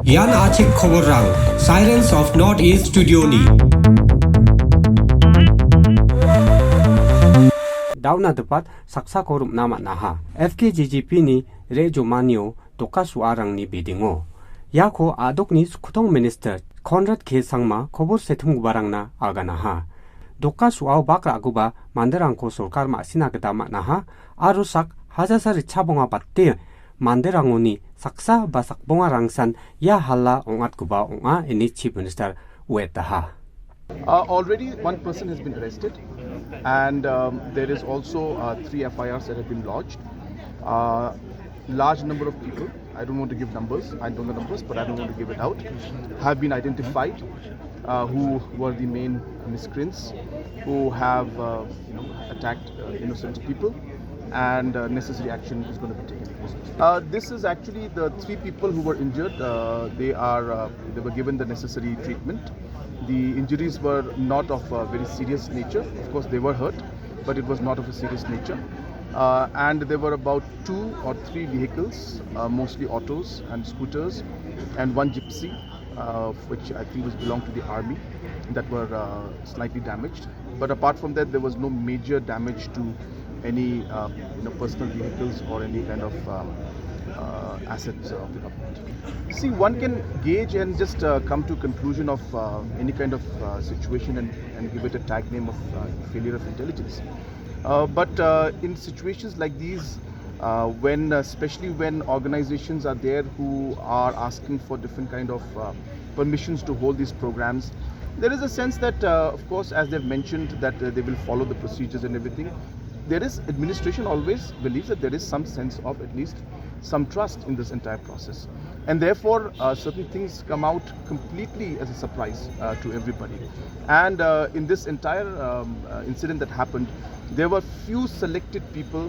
Yan Achik Khoborrang, Sirens of Northeast Studio ni. Dauna tepat saksa korup nama naha. FKGGP ni Rejo Manio doka suarang ni biding'o. Yako adok ni skutong minister Konrad K. Sangma kobor setum gubarang na aga naha. Doka suaw bakra aguba manderang ko sulkar maksina kedama naha. Arusak hajasari cabonga batte manderangoni saksa basak bonga rangsan ya hala ongat guba onga ini chief minister wetaha. Already one person has been arrested, and there is also 3 FIRs that have been lodged. Large number of people, I don't want to give numbers, I know the numbers, but I don't want to give it out, have been identified who were the main miscreants who have attacked innocent people, and necessary action is going to be taken. This is actually the 3 people who were injured. They were given the necessary treatment. The injuries were not of a very serious nature. Of course, they were hurt, but it was not of a serious nature. And there were about 2 or 3 vehicles, mostly autos and scooters, and 1 gypsy, which I think belonged to the army, that were slightly damaged. But apart from that, there was no major damage to any personal vehicles or any kind of assets of the government. See, one can gauge and just come to a conclusion of any kind of situation and give it a tag name of failure of intelligence. But in situations like these, especially when organizations are there who are asking for different kind of permissions to hold these programs, there is a sense that, of course, as they've mentioned, that they will follow the procedures and everything. There is, administration always believes that there is some sense of at least some trust in this entire process, and therefore certain things come out completely as a surprise to everybody. And in this entire incident that happened, there were few selected people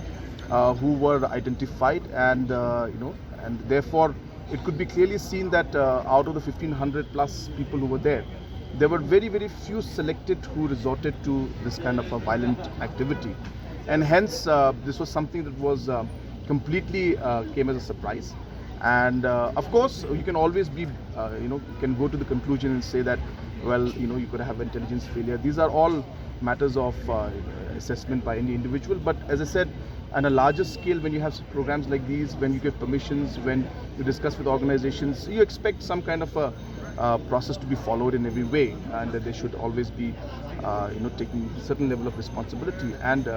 who were identified, and and therefore it could be clearly seen that out of the 1,500 plus people who were there were very, very few selected who resorted to this kind of a violent activity, and hence this was something that was completely came as a surprise. And of course, you can always be, can go to the conclusion and say that, well, you could have intelligence failure. These are all matters of assessment by any individual. But as I said, on a larger scale, when you have programs like these, when you give permissions, when you discuss with organizations, you expect some kind of a process to be followed in every way, and that they should always be, taking a certain level of responsibility. And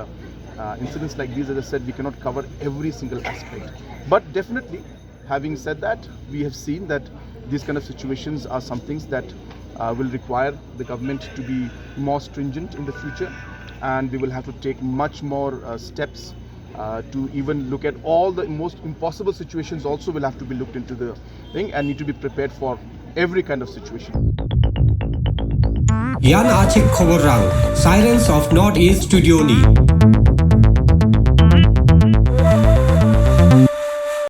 incidents like these, as I said, we cannot cover every single aspect. But definitely, having said that, we have seen that these kind of situations are some things that will require the government to be more stringent in the future, and we will have to take much more steps to even look at all the most impossible situations. Also will have to be looked into the thing, and need to be prepared for every kind of situation. Yan Achik Khoborrang, Sirens of Northeast Studio ni.